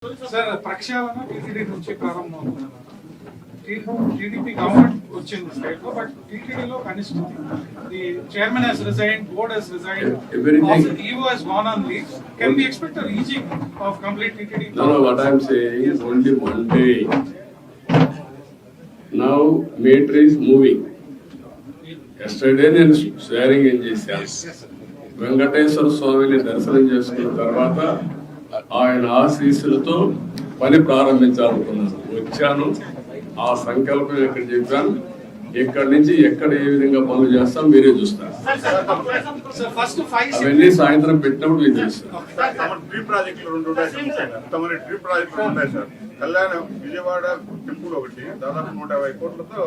Sir ప్రక్షాళన TTD నుంచి ప్రారంభమవుతున్నారు. టీడీపీ గవర్నమెంట్ వచ్చింది స్టేట్ లో, బట్ టీటీడీలో కనిష్ఠితి. The chairman has resigned, board has resigned, also EO has gone on leave. Can we expect a rejig of complete TTD? No, what I am saying is only one day. Now meter is moving. Yesterday నేను sharing ఏం చేశాను, వెంకటేశ్వర స్వామిని దర్శనం చేసుకున్న తర్వాత ఆయన ఆశీస్సులతో పని ప్రారంభించాలనుకున్నాను. వచ్చాను, ఆ సంకల్పం ఇక్కడ చెప్పాను. ఇక్కడ నుంచి ఎక్కడ ఏ విధంగా పనులు చేస్తాం మీరే చూస్తారు. అవన్నీ సాయంత్రం పెట్టినప్పుడు మీకు తెలుస్తారు. విజయవాడ టెంపుల్ ఒకటి దాదాపు 150 కోట్లతో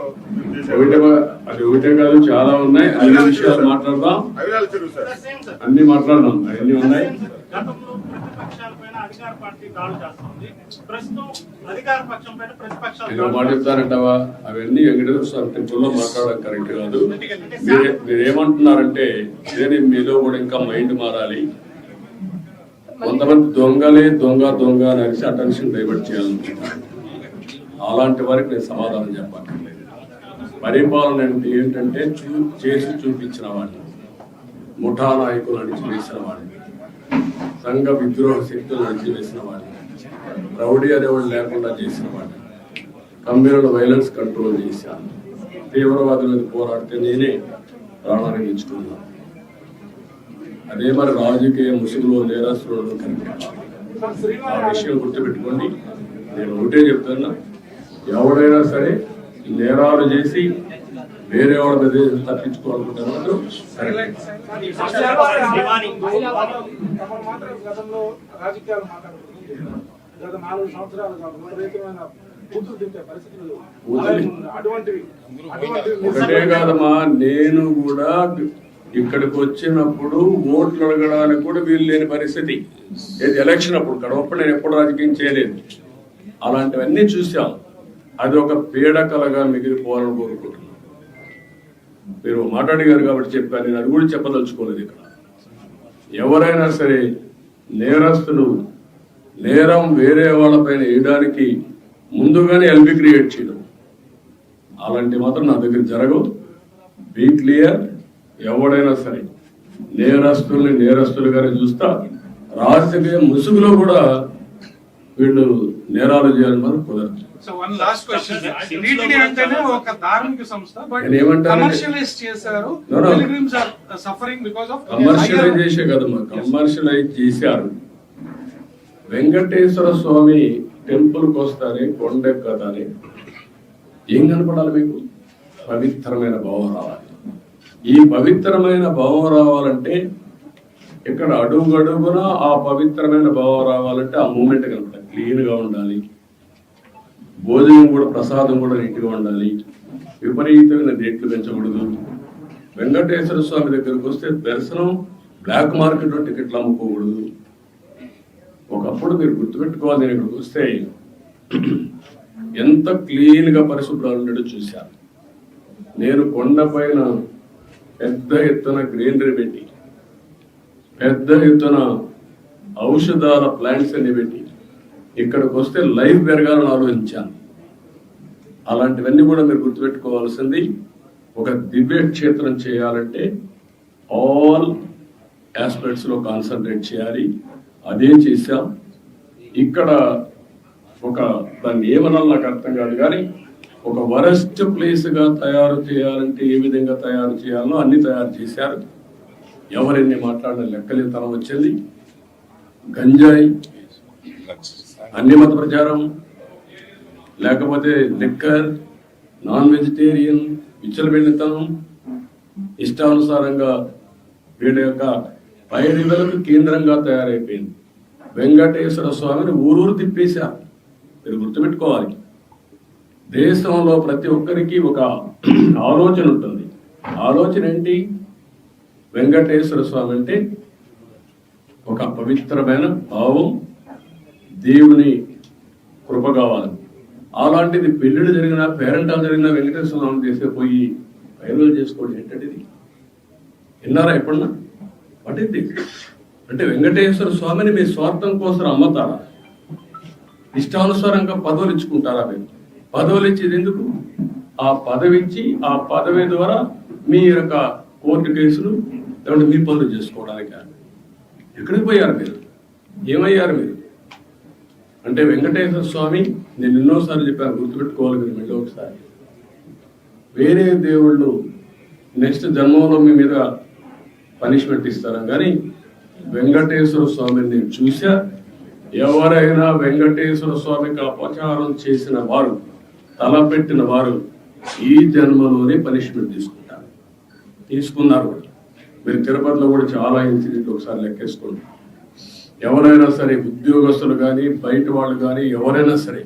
అది ఒకటే కాదు, చాలా ఉన్నాయి. అన్ని విషయాలు మాట్లాడదాం, అన్ని మాట్లాడదాం, అవన్నీ ఉన్నాయి. మాట చెప్తారంటావా? అవన్నీ వెంకటేశ్వర స్వామి టెంపుల్లో మాట్లాడడం కరెక్ట్ కాదు. మీరేమంటున్నారంటే ఇదే మీలో కూడా ఇంకా మైండ్ మారాలి. కొంతమంది దొంగలే దొంగ దొంగ అని అరిసి అటెన్షన్ డైవర్ట్ చేయాలనుకుంటున్నారు. అలాంటి వారికి నేను సమాధానం చెప్పక్కర్లేదు. పరిపాలన అంటే ఏంటంటే చేసి చూపించిన వాడిని, ముఠా నాయకులు అణిచివేసిన వాడిని, సంఘ విద్రోహ శక్తులు అణిచివేసిన వాడిని, రౌడీ అనేవాళ్ళు లేకుండా చేసిన వాడిని, కమ్యూనల్ వైలెన్స్ కంట్రోల్ చేశాను. తీవ్రవాదుల మీద పోరాడితే నేనే ప్రాణాన్ని ఇచ్చుకున్నాను. అదే మరి రాజకీయ ముసుగులో నేరస్తులు ఆ విషయం గుర్తుపెట్టుకోండి. నేను ఒకటే చెప్తున్నా, ఎవడైనా సరే నేరాలు చేసి వేరే వాళ్ళ మీద తప్పించుకోవాలనుకుంటున్నారు. ఒకటే కాదమ్మా, నేను కూడా ఇక్కడికి వచ్చినప్పుడు ఓట్లు అడగడానికి కూడా వీలు లేని పరిస్థితి. ఎలక్షన్ అప్పుడు కడవప్పుడు నేను ఎప్పుడు రాజకీయం చేయలేదు. అలాంటివన్నీ చూసాం. అది ఒక పీడకలగా మిగిలిపోవాలని కోరుకుంటున్నాను. మీరు మాట్లాడిగారు కాబట్టి చెప్పాను, నేను అది కూడా చెప్పదలుచుకోలేదు. ఇక్కడ ఎవరైనా సరే నేరస్తులు నేరం వేరే వాళ్ళపైన వేయడానికి ముందుగానే ఎల్బి క్రియేట్ చేయడం, అలాంటి మాత్రం నా దగ్గర జరగవు. Be clear. ఎవడైనా సరే నేరస్తుల్ని నేరస్తులుగానే చూస్తా. రాజకీయ ముసుగులో కూడా వీళ్ళు నేరాలు చేయాలని మాత్రం కుదరదు. కమర్షియలైజ్ చేసే కదమ్మా, కమర్షియలైజ్ చేశారు. వెంకటేశ్వర స్వామి టెంపుల్కి వస్తానే, కొండెక్కతానే ఏం కనపడాలి మీకు? పవిత్రమైన భావం రావాలి. ఈ పవిత్రమైన భావం రావాలంటే ఇక్కడ అడుగడుగున ఆ పవిత్రమైన భావం రావాలంటే ఆ మూమెంట్ కనపడాలి. క్లీన్గా ఉండాలి, భోజనం కూడా ప్రసాదం కూడా నీట్గా ఉండాలి, విపరీతమైన రేట్లు పెంచకూడదు. వెంకటేశ్వర స్వామి దగ్గరకు వస్తే దర్శనం బ్లాక్ మార్కెట్లో టికెట్లు అమ్ముకోకూడదు. ఒకప్పుడు మీరు గుర్తుపెట్టుకోవాలి, నేను ఇక్కడికి వస్తే ఎంత క్లీన్గా పరిశుభ్రాలు ఉండేటో చూశాను. నేను కొండపైన పెద్ద ఎత్తున గ్రీనరీ పెట్టి, పెద్ద ఎత్తున ఔషధాల ప్లాంట్స్ అన్ని పెట్టి ఇక్కడికి వస్తే లైఫ్ పెరగాలని ఆలోచించాను. అలాంటివన్నీ కూడా మీరు గుర్తుపెట్టుకోవాల్సింది. ఒక దివ్య క్షేత్రం చేయాలంటే ఆల్ ఆస్పెక్ట్స్లో కాన్సన్ట్రేట్ చేయాలి. అదే చేశాం. ఇక్కడ ఒక దాన్ని ఏమన్నా నాకు అర్థం కాదు, కానీ ఒక వరస్ట్ ప్లేస్గా తయారు చేయాలంటే ఏ విధంగా తయారు చేయాలో అన్ని తయారు చేశారు. ఎవరెన్ని మాట్లాడిన లెక్కలేతనం వచ్చింది. గంజాయి, అన్ని మత ప్రచారం, లేకపోతే లిక్కర్, నాన్ వెజిటేరియన్, విచ్చలబెళ్ళితనం, ఇష్టానుసారంగా వీళ్ళ యొక్క పైరులకు కేంద్రంగా తయారైపోయింది. వెంకటేశ్వర స్వామిని ఊరూరు తిప్పేశారు. మీరు గుర్తుపెట్టుకోవాలి, దేశంలో ప్రతి ఒక్కరికి ఒక ఆలోచన ఉంటుంది. ఆలోచన ఏంటి? వెంకటేశ్వర స్వామి అంటే ఒక పవిత్రమైన భావం, దేవుని కృప కావాలి. అలాంటిది పెళ్ళిళ్ళు జరిగినా, పేరెంటాలు జరిగినా వెంకటేశ్వర స్వామి తీసుకుపోయి వైరల్ చేసుకోవడం ఏంటంటే ఇది విన్నారా ఎప్పుడన్నా? What is this? అంటే వెంకటేశ్వర స్వామిని మీ స్వార్థం కోసం అమ్మతారా? ఇష్టానుసారంగా పదవులు ఇచ్చుకుంటారా మీరు? పదవులు ఇచ్చేది ఎందుకు? ఆ పదవి ఇచ్చి ఆ పదవి ద్వారా మీ యొక్క కోర్టు కేసులు లేకుంటే మీ పనులు చేసుకోవడానికి ఎక్కడికి పోయారు మీరు? ఏమయ్యారు మీరు? అంటే వెంకటేశ్వర స్వామి, నేను ఎన్నోసార్లు చెప్పాను, గుర్తుపెట్టుకోవాలి మీరు మళ్ళీ ఒకసారి. వేరే దేవుళ్ళు నెక్స్ట్ జన్మంలో మీ మీద పనిష్మెంట్ ఇస్తారా, కానీ వెంకటేశ్వర స్వామిని నేను చూసా. ఎవరైనా వెంకటేశ్వర స్వామికి అపచారం చేసిన వారు, తలపెట్టిన వారు ఈ జన్మలోనే పనిష్మెంట్ తీసుకుంటారు, తీసుకున్నారు కూడా. మీరు తిరుపతిలో కూడా చాలా ఇన్సిడెంట్ ఒకసారి లెక్కేసుకోండి. ఎవరైనా సరే, ఉద్యోగస్తులు కానీ బయట వాళ్ళు కానీ ఎవరైనా సరే,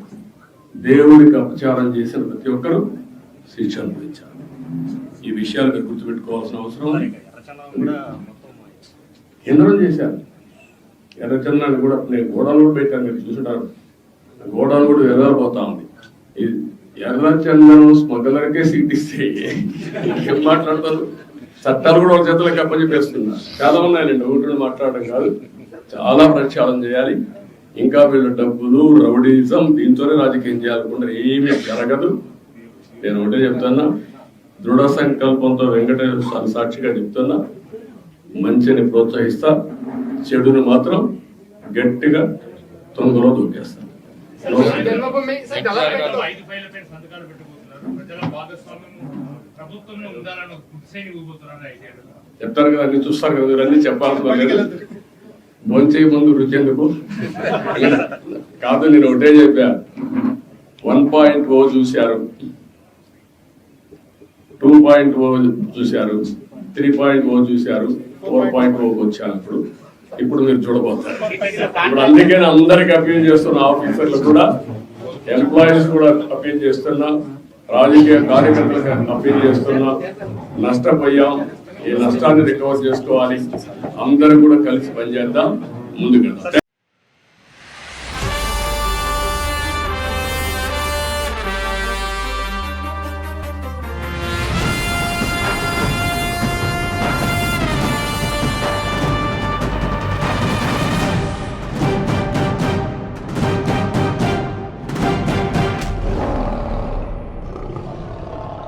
దేవుడికి అపచారం చేసిన ప్రతి ఒక్కరూ శిక్ష అనుభవించారు. ఈ విషయాలు మీరు గుర్తుపెట్టుకోవాల్సిన అవసరం కేంద్రం చేశారు. ఎర్రచందనాన్ని కూడా నేను గోడౌన్ కూడా పెట్టాను, మీరు చూసుంటారు. గోడౌన్ కూడా ఎర్రపోతా ఉంది. ఎర్రచందనం స్మగ్లర్కే సీట్ ఇస్తే ఏం మాట్లాడతారు? చట్టాలు కూడా ఒక చేతులకు అప్పచెప్పేస్తున్నారు. చాలా ఉన్నాయండి, ఒకటి మాట్లాడడం కాదు, చాలా ప్రక్షాళన చేయాలి. ఇంకా వీళ్ళు డబ్బులు, రౌడీజం, దీంతోనే రాజకీయం చేయాలనుకుంటే ఏమీ జరగదు. నేను ఒకటే చెప్తున్నా, దృఢ సంకల్పంతో వెంకటేశ్వర సాక్షిగా చెప్తున్నా, మంచిని ప్రోత్సహిస్తా, చెడుని మాత్రం గట్టిగా తొందరలో దూకేస్తా. చెప్తారు కదా, అన్ని చూస్తారు కదా, మీరు అన్ని చెప్పాలనుకోలేదు. భోంచే ముందు రుచి ఎందుకు కాదు, నేను ఒకటే చెప్పా. 1.0 చూశారు, 2.0 చూశారు, 3.0 చూశారు, 4.0 వచ్చారు. ఇప్పుడు మీరు చూడబోతారు. ఇప్పుడు అందుకే అందరికి అప్పీల్ చేస్తున్న, ఆఫీసర్లు కూడా, ఎంప్లాయీస్ కూడా అప్పీల్ చేస్తున్నా, రాజకీయ కార్యకర్తలకు అప్పీల్ చేస్తున్నా. నష్టపోయాం, ఈ నష్టాన్ని రికవర్ చేసుకోవాలి. అందరూ కూడా కలిసి పనిచేద్దాం, ముందుకెళ్దాం.